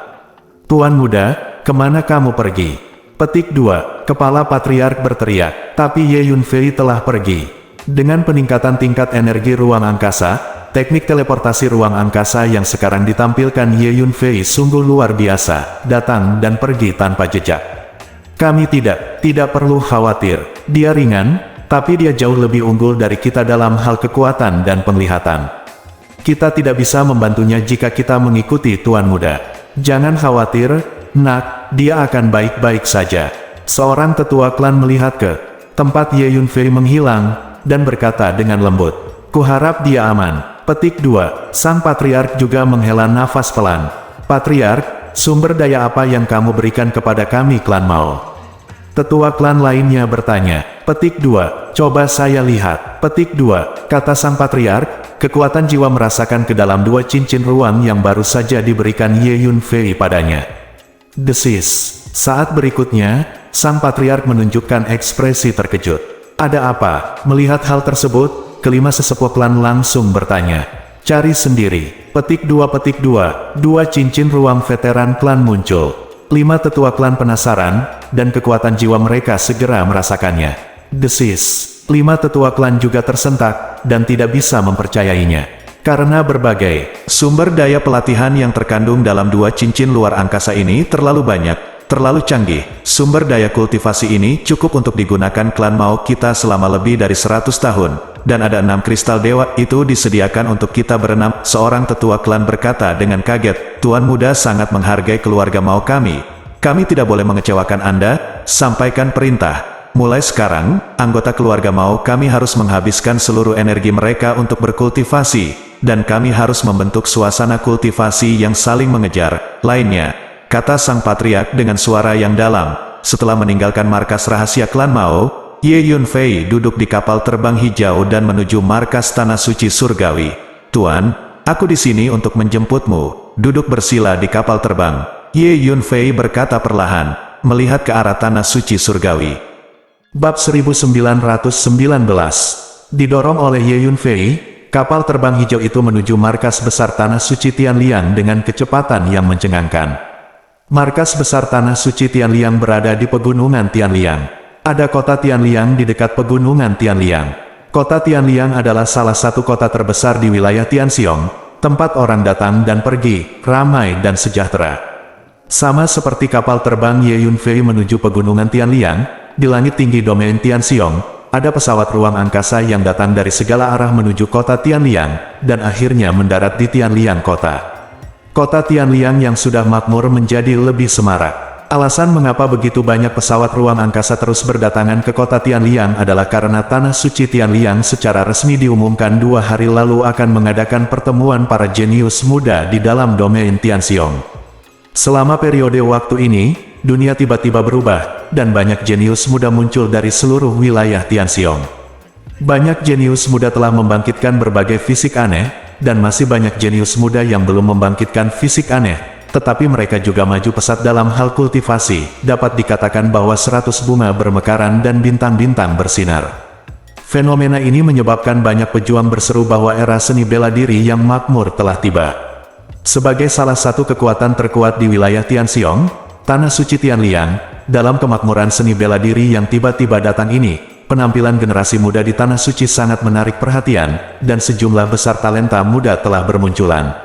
[SPEAKER 1] Tuan Muda, kemana kamu pergi? Petik 2, Kepala Patriark berteriak, tapi Ye Yunfei telah pergi. Dengan peningkatan tingkat energi ruang angkasa, teknik teleportasi ruang angkasa yang sekarang ditampilkan Ye Yunfei sungguh luar biasa, datang dan pergi tanpa jejak. Kami tidak perlu khawatir. Dia ringan, tapi dia jauh lebih unggul dari kita dalam hal kekuatan dan penglihatan. Kita tidak bisa membantunya jika kita mengikuti Tuan Muda. Jangan khawatir, Nak, dia akan baik-baik saja. Seorang tetua klan melihat ke tempat Ye Yunfei menghilang, dan berkata dengan lembut, "Kuharap dia aman." Petik 2. Sang Patriark juga menghela nafas pelan. "Patriark, sumber daya apa yang kamu berikan kepada kami klan Mao?" Tetua klan lainnya bertanya. Petik 2. "Coba saya lihat." Petik 2. Kata sang Patriark, kekuatan jiwa merasakan ke dalam 2 cincin ruang yang baru saja diberikan Ye Yunfei padanya. Desis. Saat berikutnya, sang Patriark menunjukkan ekspresi terkejut. "Ada apa?" Melihat hal tersebut, kelima sesepuh klan langsung bertanya. "Cari sendiri." Petik 2. 2 cincin ruang veteran klan muncul. 5 tetua klan penasaran, dan kekuatan jiwa mereka segera merasakannya. Desis. 5 tetua klan juga tersentak, dan tidak bisa mempercayainya. Karena berbagai sumber daya pelatihan yang terkandung dalam 2 cincin luar angkasa ini terlalu banyak, terlalu canggih. Sumber daya kultivasi ini cukup untuk digunakan klan Mao kita selama lebih dari 100 tahun. Dan ada 6 kristal dewa itu disediakan untuk kita berenam. Seorang tetua klan berkata dengan kaget, "Tuan Muda sangat menghargai keluarga Mao kami. Kami tidak boleh mengecewakan Anda. Sampaikan perintah. Mulai sekarang, anggota keluarga Mao kami harus menghabiskan seluruh energi mereka untuk berkultivasi. Dan kami harus membentuk suasana kultivasi yang saling mengejar. Lainnya," kata sang Patriark dengan suara yang dalam. Setelah meninggalkan markas rahasia klan Mao, Ye Yunfei duduk di kapal terbang hijau dan menuju markas Tanah Suci Surgawi. "Tuan, aku di sini untuk menjemputmu. Duduk bersila di kapal terbang." Ye Yunfei berkata perlahan, melihat ke arah Tanah Suci Surgawi. Bab 1919. Didorong oleh Ye Yunfei, kapal terbang hijau itu menuju markas besar Tanah Suci Tianliang dengan kecepatan yang mencengangkan. Markas besar Tanah Suci Tianliang berada di pegunungan Tianliang. Ada kota Tianliang di dekat pegunungan Tianliang. Kota Tianliang adalah salah satu kota terbesar di wilayah Tianxiong, tempat orang datang dan pergi, ramai dan sejahtera. Sama seperti kapal terbang Ye Yunfei menuju pegunungan Tianliang, di langit tinggi domain Tianxiong, ada pesawat ruang angkasa yang datang dari segala arah menuju kota Tianliang, dan akhirnya mendarat di Tianliang kota. Kota Tianliang yang sudah makmur menjadi lebih semarak. Alasan mengapa begitu banyak pesawat ruang angkasa terus berdatangan ke kota Tianliang adalah karena Tanah Suci Tianliang secara resmi diumumkan 2 hari lalu akan mengadakan pertemuan para jenius muda di dalam domain Tianxiong. Selama periode waktu ini, dunia tiba-tiba berubah, dan banyak jenius muda muncul dari seluruh wilayah Tianxiong. Banyak jenius muda telah membangkitkan berbagai fisik aneh, dan masih banyak jenius muda yang belum membangkitkan fisik aneh. Tetapi mereka juga maju pesat dalam hal kultivasi. Dapat dikatakan bahwa 100 bunga bermekaran dan bintang-bintang bersinar. Fenomena ini menyebabkan banyak pejuang berseru bahwa era seni bela diri yang makmur telah tiba. Sebagai salah satu kekuatan terkuat di wilayah Tianxiong, Tanah Suci Tianliang, dalam kemakmuran seni bela diri yang tiba-tiba datang ini, penampilan generasi muda di Tanah Suci sangat menarik perhatian, dan sejumlah besar talenta muda telah bermunculan.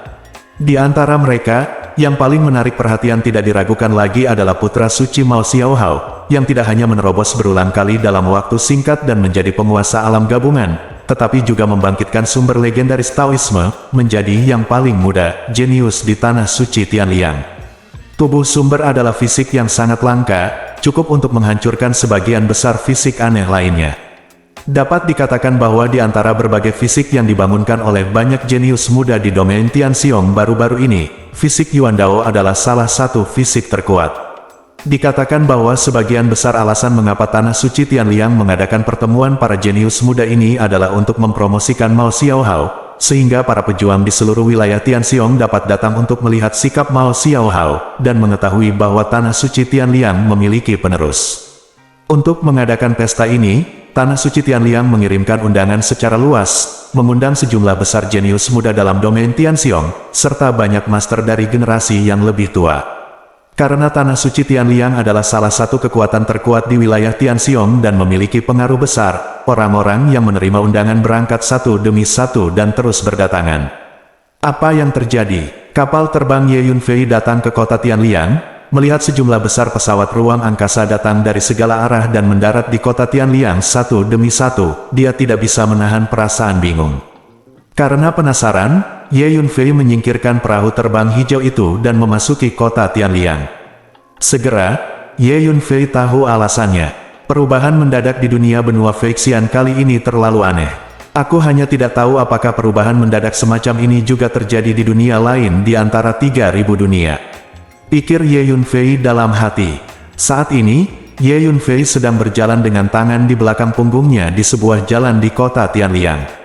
[SPEAKER 1] Di antara mereka, yang paling menarik perhatian tidak diragukan lagi adalah putra suci Mao Xiaohao, yang tidak hanya menerobos berulang kali dalam waktu singkat dan menjadi penguasa alam gabungan, tetapi juga membangkitkan sumber legendaris Taoisme, menjadi yang paling muda, jenius di Tanah Suci Tianliang. Tubuh sumber adalah fisik yang sangat langka, cukup untuk menghancurkan sebagian besar fisik aneh lainnya. Dapat dikatakan bahwa di antara berbagai fisik yang dibangunkan oleh banyak jenius muda di domain Tianxiong baru-baru ini, fisik Yuan Dao adalah salah satu fisik terkuat. Dikatakan bahwa sebagian besar alasan mengapa Tanah Suci Tianliang mengadakan pertemuan para jenius muda ini adalah untuk mempromosikan Mao Xiaohao, sehingga para pejuang di seluruh wilayah Tianxiong dapat datang untuk melihat sikap Mao Xiaohao, dan mengetahui bahwa Tanah Suci Tianliang memiliki penerus. Untuk mengadakan pesta ini, Tanah Suci Tianliang mengirimkan undangan secara luas, mengundang sejumlah besar jenius muda dalam domain Tianxiong, serta banyak master dari generasi yang lebih tua. Karena tanah suci Tianliang adalah salah satu kekuatan terkuat di wilayah Tianxiong dan memiliki pengaruh besar, orang-orang yang menerima undangan berangkat satu demi satu dan terus berdatangan. Apa yang terjadi? Kapal terbang Ye Yunfei datang ke kota Tianliang, melihat sejumlah besar pesawat ruang angkasa datang dari segala arah dan mendarat di kota Tianliang satu demi satu. Dia tidak bisa menahan perasaan bingung. Karena penasaran, Ye Yunfei menyingkirkan perahu terbang hijau itu dan memasuki kota Tianliang. Segera, Ye Yunfei tahu alasannya. Perubahan mendadak di dunia benua Feixian kali ini terlalu aneh. Aku hanya tidak tahu apakah perubahan mendadak semacam ini juga terjadi di dunia lain di antara 3.000 dunia. Pikir Ye Yunfei dalam hati. Saat ini, Ye Yunfei sedang berjalan dengan tangan di belakang punggungnya di sebuah jalan di kota Tianliang.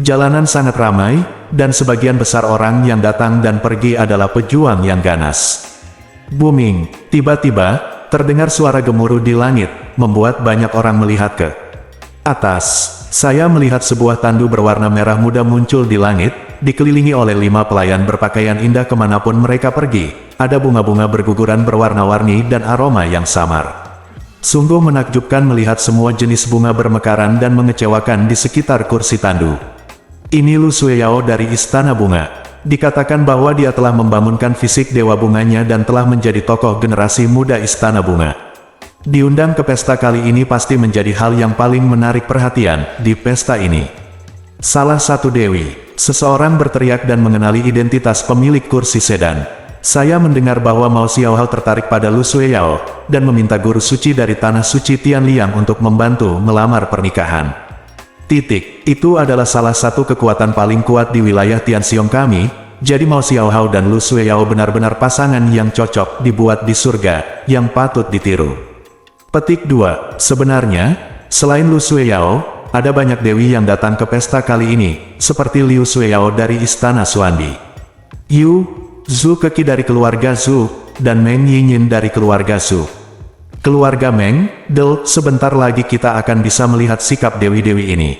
[SPEAKER 1] Jalanan sangat ramai, dan sebagian besar orang yang datang dan pergi adalah pejuang yang ganas. Booming, tiba-tiba, terdengar suara gemuruh di langit, membuat banyak orang melihat ke atas. Saya melihat sebuah tandu berwarna merah muda muncul di langit, dikelilingi oleh 5 pelayan berpakaian indah kemanapun mereka pergi. Ada bunga-bunga berguguran berwarna-warni dan aroma yang samar. Sungguh menakjubkan melihat semua jenis bunga bermekaran dan mengecewakan di sekitar kursi tandu. Ini Lu Sueyao dari Istana Bunga. Dikatakan bahwa dia telah membangunkan fisik dewa bunganya dan telah menjadi tokoh generasi muda Istana Bunga. Diundang ke pesta kali ini pasti menjadi hal yang paling menarik perhatian di pesta ini. Salah satu dewi, seseorang berteriak dan mengenali identitas pemilik kursi sedan. Saya mendengar bahwa Mao Xiaohao tertarik pada Lu Sueyao, dan meminta guru suci dari tanah suci Tianliang untuk membantu melamar pernikahan. Itu adalah salah satu kekuatan paling kuat di wilayah Tianxiong kami, jadi Mao Xiaohao dan Lu Sueyao benar-benar pasangan yang cocok dibuat di surga, yang patut ditiru. Petik 2. Sebenarnya, selain Lu Sueyao, ada banyak dewi yang datang ke pesta kali ini, seperti Liu Sueyao dari Istana Xuandi, Yu Zhu Keki dari keluarga Zhu, dan Meng Yinyin dari keluarga Zhu. Keluarga Meng, sebentar lagi kita akan bisa melihat sikap dewi-dewi ini.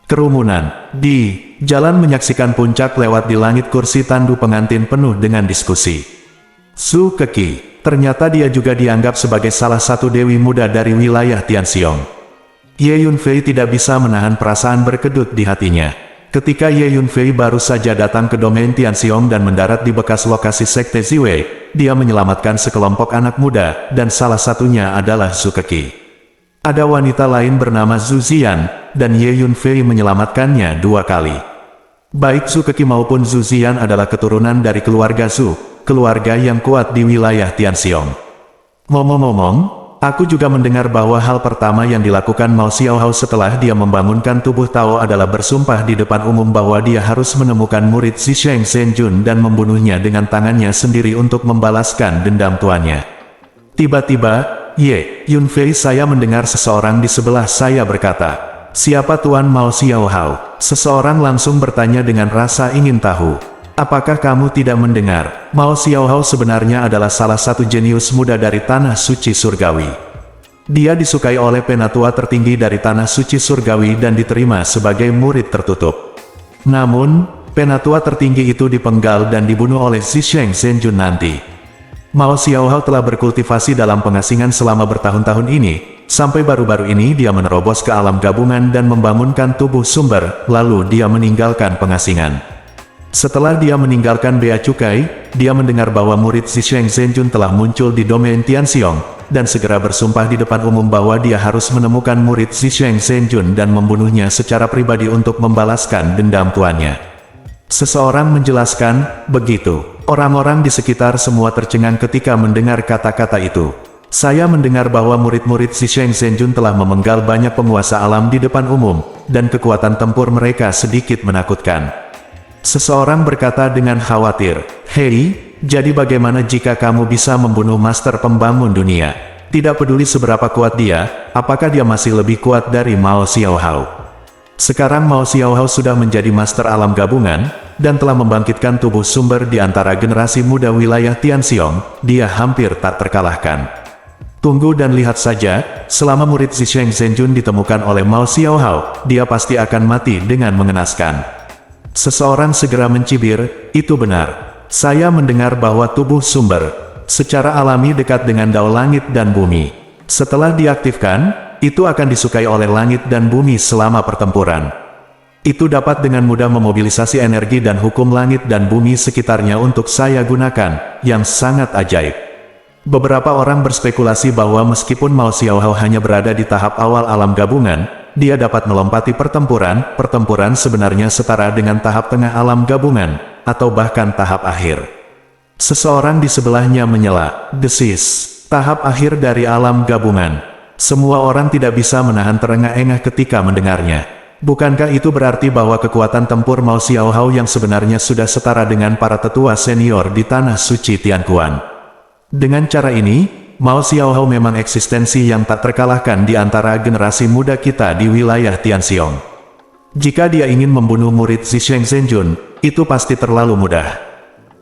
[SPEAKER 1] Kerumunan di jalan menyaksikan puncak lewat di langit kursi tandu pengantin penuh dengan diskusi. Zhu Keki. Ternyata dia juga dianggap sebagai salah satu dewi muda dari wilayah Tianxiong. Ye Yunfei tidak bisa menahan perasaan berkedut di hatinya. Ketika Ye Yunfei baru saja datang ke domain Tianxiong dan mendarat di bekas lokasi sekte Ziwei, dia menyelamatkan sekelompok anak muda, dan salah satunya adalah Zhu Keki. Ada wanita lain bernama Zhu Ziyan, dan Ye Yunfei menyelamatkannya 2 kali. Baik Zhu Keki maupun Zhu Ziyan adalah keturunan dari keluarga Zhu, keluarga yang kuat di wilayah Tianxiong. Ngomong-ngomong, aku juga mendengar bahwa hal pertama yang dilakukan Mao Xiaohao setelah dia membangunkan tubuh Tao adalah bersumpah di depan umum bahwa dia harus menemukan murid Zisheng Zhenjun dan membunuhnya dengan tangannya sendiri untuk membalaskan dendam tuannya. Tiba-tiba, Ye Yunfei, saya mendengar seseorang di sebelah saya berkata, "Siapa Tuan Mao Xiaohao?" Seseorang langsung bertanya dengan rasa ingin tahu. Apakah kamu tidak mendengar? Mao Xiaohao sebenarnya adalah salah satu jenius muda dari Tanah Suci Surgawi. Dia disukai oleh penatua tertinggi dari Tanah Suci Surgawi dan diterima sebagai murid tertutup. Namun, penatua tertinggi itu dipenggal dan dibunuh oleh Zisheng Zhenjun nanti. Mao Xiaohao telah berkultivasi dalam pengasingan selama bertahun-tahun ini, sampai baru-baru ini dia menerobos ke alam gabungan dan membangunkan tubuh sumber, lalu dia meninggalkan pengasingan. Setelah dia meninggalkan Bea Cukai, dia mendengar bahwa murid Zisheng Zhenjun telah muncul di domain Tianxiong, dan segera bersumpah di depan umum bahwa dia harus menemukan murid Zisheng Zhenjun dan membunuhnya secara pribadi untuk membalaskan dendam tuannya. Seseorang menjelaskan, begitu. Orang-orang di sekitar semua tercengang ketika mendengar kata-kata itu. Saya mendengar bahwa murid-murid Zisheng Zhenjun telah memenggal banyak penguasa alam di depan umum, dan kekuatan tempur mereka sedikit menakutkan. Seseorang berkata dengan khawatir, "Hei, jadi bagaimana jika kamu bisa membunuh master pembangun dunia? Tidak peduli seberapa kuat dia, apakah dia masih lebih kuat dari Mao Xiaohao?" Sekarang Mao Xiaohao sudah menjadi master alam gabungan, dan telah membangkitkan tubuh sumber di antara generasi muda wilayah Tianxiong, dia hampir tak terkalahkan. Tunggu dan lihat saja, selama murid Zisheng Zhenjun ditemukan oleh Mao Xiaohao, dia pasti akan mati dengan mengenaskan. Seseorang segera mencibir, "Itu benar. Saya mendengar bahwa tubuh sumber secara alami dekat dengan dao langit dan bumi. Setelah diaktifkan, itu akan disukai oleh langit dan bumi selama pertempuran. Itu dapat dengan mudah memobilisasi energi dan hukum langit dan bumi sekitarnya untuk saya gunakan, yang sangat ajaib. Beberapa orang berspekulasi bahwa meskipun Mao Xiaohao hanya berada di tahap awal alam gabungan, dia dapat melompati pertempuran. Pertempuran sebenarnya setara dengan tahap tengah alam gabungan, atau bahkan tahap akhir. Seseorang di sebelahnya menyela, desis, tahap akhir dari alam gabungan. Semua orang tidak bisa menahan terengah-engah ketika mendengarnya. Bukankah itu berarti bahwa kekuatan tempur Mao Xiaohao yang sebenarnya sudah setara dengan para tetua senior di tanah suci Tianquan? Dengan cara ini, Mao Xiaohao memang eksistensi yang tak terkalahkan di antara generasi muda kita di wilayah Tianxiong. Jika dia ingin membunuh murid Zisheng Zhenjun, itu pasti terlalu mudah.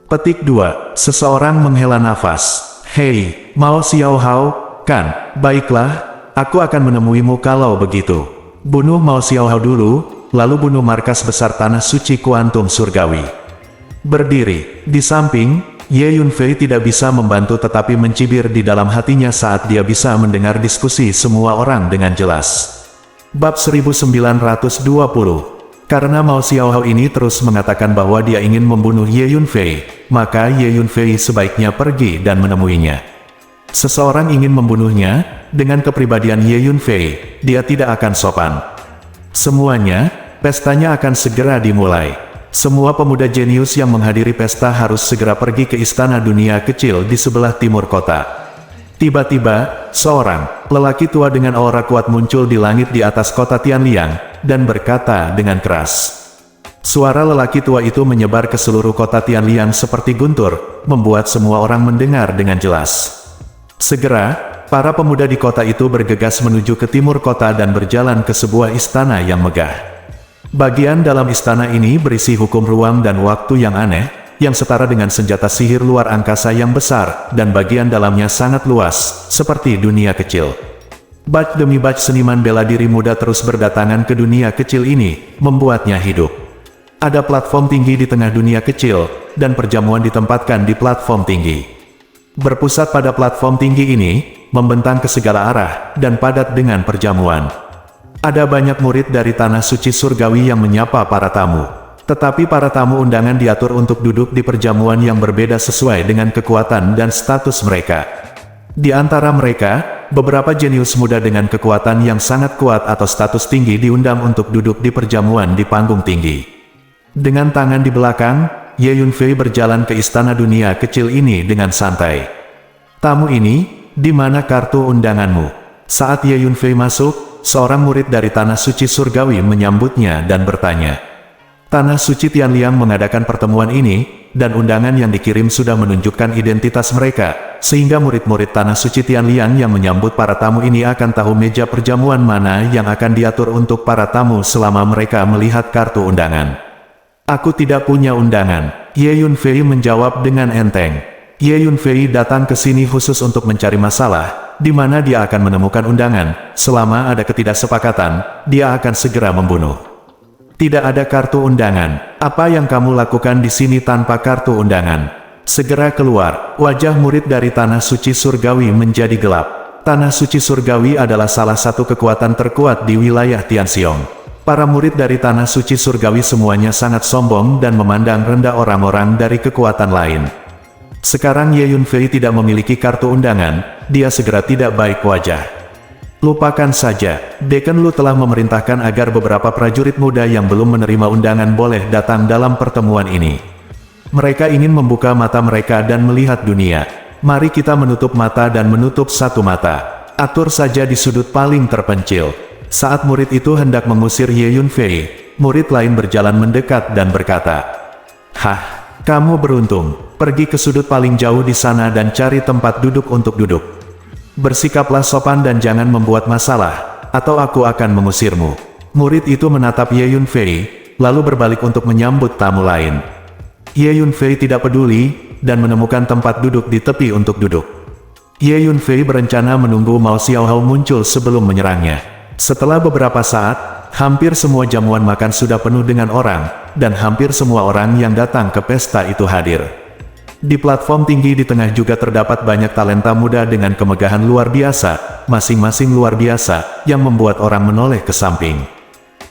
[SPEAKER 1] Petik 2. Seseorang menghela nafas. Hei, Mao Xiaohao, kan, baiklah, aku akan menemuimu kalau begitu. Bunuh Mao Xiaohao dulu, lalu bunuh markas besar tanah suci kuantum surgawi. Berdiri, di samping, Ye Yunfei tidak bisa membantu tetapi mencibir di dalam hatinya saat dia bisa mendengar diskusi semua orang dengan jelas. Bab 1920. Karena Mao Xiaohao ini terus mengatakan bahwa dia ingin membunuh Ye Yunfei, maka Ye Yunfei sebaiknya pergi dan menemuinya. Seseorang ingin membunuhnya, dengan kepribadian Ye Yunfei, dia tidak akan sopan. Semuanya, pestanya akan segera dimulai. Semua pemuda jenius yang menghadiri pesta harus segera pergi ke istana dunia kecil di sebelah timur kota. Tiba-tiba, seorang lelaki tua dengan aura kuat muncul di langit di atas kota Tianliang, dan berkata dengan keras. Suara lelaki tua itu menyebar ke seluruh kota Tianliang seperti guntur, membuat semua orang mendengar dengan jelas. Segera, para pemuda di kota itu bergegas menuju ke timur kota dan berjalan ke sebuah istana yang megah. Bagian dalam istana ini berisi hukum ruang dan waktu yang aneh, yang setara dengan senjata sihir luar angkasa yang besar, dan bagian dalamnya sangat luas, seperti dunia kecil. Batch demi batch seniman bela diri muda terus berdatangan ke dunia kecil ini, membuatnya hidup. Ada platform tinggi di tengah dunia kecil, dan perjamuan ditempatkan di platform tinggi. Berpusat pada platform tinggi ini, membentang ke segala arah, dan padat dengan perjamuan. Ada banyak murid dari tanah suci surgawi yang menyapa para tamu. Tetapi para tamu undangan diatur untuk duduk di perjamuan yang berbeda sesuai dengan kekuatan dan status mereka. Di antara mereka, beberapa jenius muda dengan kekuatan yang sangat kuat atau status tinggi diundang untuk duduk di perjamuan di panggung tinggi. Dengan tangan di belakang, Ye Yunfei berjalan ke istana dunia kecil ini dengan santai. Tamu ini, di mana kartu undanganmu? Saat Ye Yunfei masuk, seorang murid dari tanah suci surgawi menyambutnya dan bertanya. Tanah suci Tianliang mengadakan pertemuan ini, dan undangan yang dikirim sudah menunjukkan identitas mereka, sehingga murid-murid tanah suci Tianliang yang menyambut para tamu ini akan tahu meja perjamuan mana yang akan diatur untuk para tamu selama mereka melihat kartu undangan. Aku tidak punya undangan, Ye Yunfei menjawab dengan enteng. Ye Yunfei datang ke sini khusus untuk mencari masalah, di mana dia akan menemukan undangan. Selama ada ketidaksepakatan, dia akan segera membunuh. Tidak ada kartu undangan. Apa yang kamu lakukan di sini tanpa kartu undangan? Segera keluar. Wajah murid dari tanah suci surgawi menjadi gelap. Tanah suci surgawi adalah salah satu kekuatan terkuat di wilayah Tianxiong. Para murid dari tanah suci surgawi semuanya sangat sombong dan memandang rendah orang-orang dari kekuatan lain. Sekarang Ye Yunfei tidak memiliki kartu undangan, dia segera tidak baik wajah. Lupakan saja, Dekan Lu telah memerintahkan agar beberapa prajurit muda yang belum menerima undangan boleh datang dalam pertemuan ini. Mereka ingin membuka mata mereka dan melihat dunia. Mari kita menutup mata dan menutup satu mata. Atur saja di sudut paling terpencil. Saat murid itu hendak mengusir Ye Yunfei, murid lain berjalan mendekat dan berkata, "Hah, kamu beruntung. Pergi ke sudut paling jauh di sana dan cari tempat duduk untuk duduk. Bersikaplah sopan dan jangan membuat masalah, atau aku akan mengusirmu." Murid itu menatap Ye Yunfei, lalu berbalik untuk menyambut tamu lain. Ye Yunfei tidak peduli, dan menemukan tempat duduk di tepi untuk duduk. Ye Yunfei berencana menunggu Mao Xiaohao muncul sebelum menyerangnya. Setelah beberapa saat, hampir semua jamuan makan sudah penuh dengan orang, dan hampir semua orang yang datang ke pesta itu hadir. Di platform tinggi di tengah juga terdapat banyak talenta muda dengan kemegahan luar biasa, masing-masing luar biasa, yang membuat orang menoleh ke samping.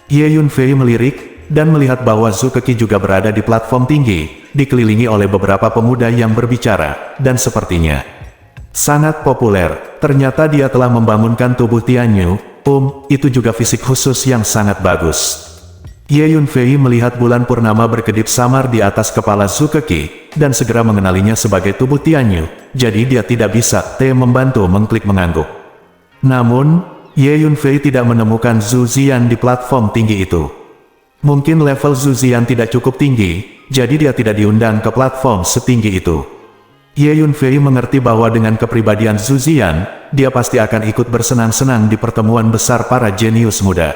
[SPEAKER 1] Ye Yunfei melirik, dan melihat bahwa Zhu Keki juga berada di platform tinggi, dikelilingi oleh beberapa pemuda yang berbicara, dan sepertinya sangat populer. Ternyata dia telah membangunkan tubuh Tianyu, itu juga fisik khusus yang sangat bagus. Ye Yunfei melihat bulan purnama berkedip samar di atas kepala Zhu Keki, dan segera mengenalinya sebagai tubuh Tianyu, jadi dia tidak bisa membantu mengklik mengangguk. Namun, Ye Yunfei tidak menemukan Zhu Ziyan di platform tinggi itu. Mungkin level Zhu Ziyan tidak cukup tinggi, jadi dia tidak diundang ke platform setinggi itu. Ye Yunfei mengerti bahwa dengan kepribadian Zhu Ziyan, dia pasti akan ikut bersenang-senang di pertemuan besar para jenius muda.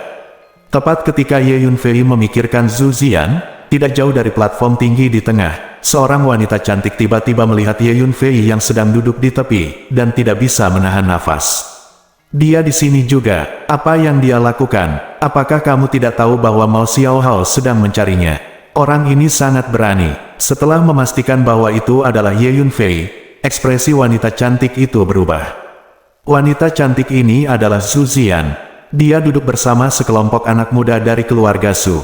[SPEAKER 1] Tepat ketika Ye Yunfei memikirkan Zhu Ziyan, tidak jauh dari platform tinggi di tengah, seorang wanita cantik tiba-tiba melihat Ye Yunfei yang sedang duduk di tepi, dan tidak bisa menahan nafas. Dia di sini juga, apa yang dia lakukan? Apakah kamu tidak tahu bahwa Mao Xiaohao sedang mencarinya? Orang ini sangat berani. Setelah memastikan bahwa itu adalah Ye Yunfei, ekspresi wanita cantik itu berubah. Wanita cantik ini adalah Zhu Ziyan. Dia duduk bersama sekelompok anak muda dari keluarga Su.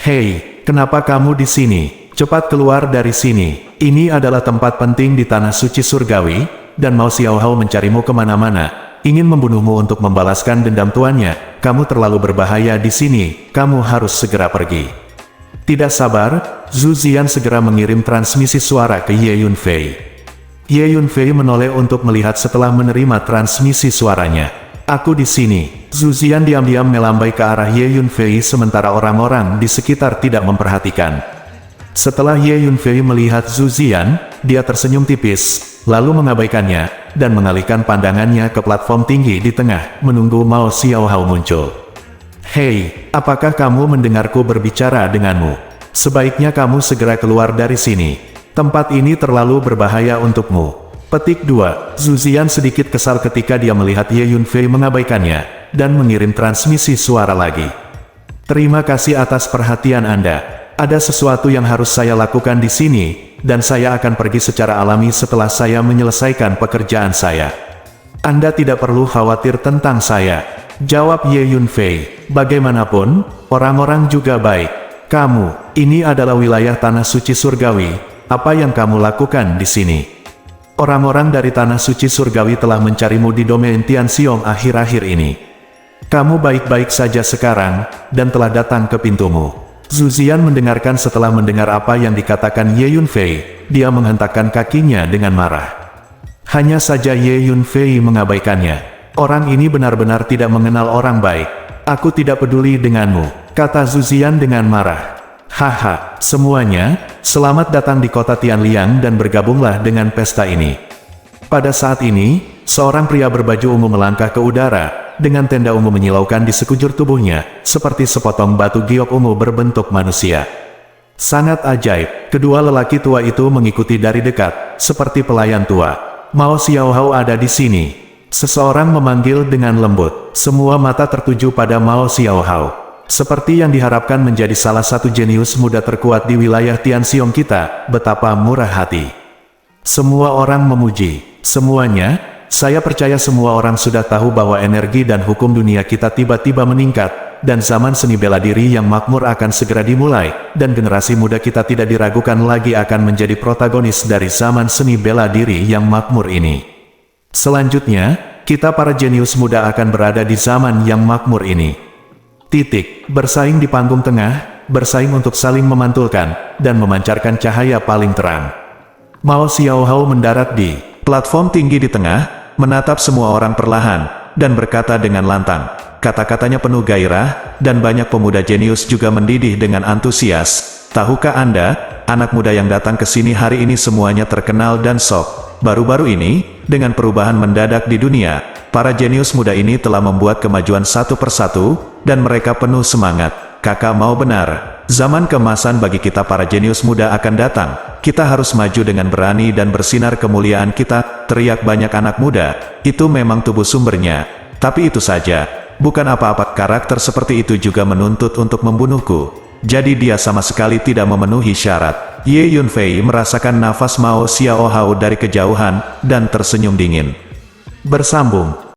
[SPEAKER 1] Hei, kenapa kamu di sini? Cepat keluar dari sini. Ini adalah tempat penting di tanah suci surgawi, dan Mao Xiaohao mencarimu kemana-mana, ingin membunuhmu untuk membalaskan dendam tuannya. Kamu terlalu berbahaya di sini, kamu harus segera pergi. Tidak sabar, Zhu Ziyan segera mengirim transmisi suara ke Ye Yunfei. Ye Yunfei menoleh untuk melihat setelah menerima transmisi suaranya. Aku di sini. Zhu Ziyan diam-diam melambai ke arah Ye Yunfei sementara orang-orang di sekitar tidak memperhatikan. Setelah Ye Yunfei melihat Zhu Ziyan, dia tersenyum tipis, lalu mengabaikannya, dan mengalihkan pandangannya ke platform tinggi di tengah, menunggu Mao Xiaohao muncul. Hei, apakah kamu mendengarku berbicara denganmu? Sebaiknya kamu segera keluar dari sini. Tempat ini terlalu berbahaya untukmu. Petik 2. Zhu Ziyan sedikit kesal ketika dia melihat Ye Yunfei mengabaikannya, dan mengirim transmisi suara lagi. Terima kasih atas perhatian Anda. Ada sesuatu yang harus saya lakukan di sini, dan saya akan pergi secara alami setelah saya menyelesaikan pekerjaan saya. Anda tidak perlu khawatir tentang saya. Jawab Ye Yunfei. Bagaimanapun, orang-orang juga baik. Kamu, ini adalah wilayah tanah suci surgawi. Apa yang kamu lakukan di sini? Orang-orang dari tanah suci surgawi telah mencarimu di domain Tianxiong akhir-akhir ini. Kamu baik-baik saja sekarang, dan telah datang ke pintumu. Zhu Ziyan mendengarkan. Setelah mendengar apa yang dikatakan Ye Yunfei, dia menghentakkan kakinya dengan marah. Hanya saja Ye Yunfei mengabaikannya. Orang ini benar-benar tidak mengenal orang baik. Aku tidak peduli denganmu, kata Zhu Ziyan dengan marah. Haha, semuanya, selamat datang di kota Tianliang dan bergabunglah dengan pesta ini. Pada saat ini, seorang pria berbaju ungu melangkah ke udara, dengan tenda ungu menyilaukan di sekujur tubuhnya, seperti sepotong batu giok ungu berbentuk manusia. Sangat ajaib, kedua lelaki tua itu mengikuti dari dekat, seperti pelayan tua. Mao Xiaohao ada di sini. Seseorang memanggil dengan lembut, semua mata tertuju pada Mao Xiaohao. Seperti yang diharapkan menjadi salah satu jenius muda terkuat di wilayah Tianxiong kita, betapa murah hati. Semua orang memuji. Semuanya, saya percaya semua orang sudah tahu bahwa energi dan hukum dunia kita tiba-tiba meningkat, dan zaman seni bela diri yang makmur akan segera dimulai, dan generasi muda kita tidak diragukan lagi akan menjadi protagonis dari zaman seni bela diri yang makmur ini. Selanjutnya, kita para jenius muda akan berada di zaman yang makmur ini. Bersaing di panggung tengah, bersaing untuk saling memantulkan, dan memancarkan cahaya paling terang. Mao Xiaohao mendarat di platform tinggi di tengah, menatap semua orang perlahan, dan berkata dengan lantang. Kata-katanya penuh gairah, dan banyak pemuda jenius juga mendidih dengan antusias. Tahukah Anda, anak muda yang datang ke sini hari ini semuanya terkenal dan sok. Baru-baru ini, dengan perubahan mendadak di dunia, para jenius muda ini telah membuat kemajuan satu persatu, dan mereka penuh semangat. Kakak mau benar. Zaman keemasan bagi kita para jenius muda akan datang. Kita harus maju dengan berani dan bersinar kemuliaan kita, teriak banyak anak muda. Itu memang tubuh sumbernya. Tapi itu saja. Bukan apa-apa, karakter seperti itu juga menuntut untuk membunuhku. Jadi dia sama sekali tidak memenuhi syarat. Ye Yunfei merasakan nafas Mao Xiaohao dari kejauhan, dan tersenyum dingin. Bersambung.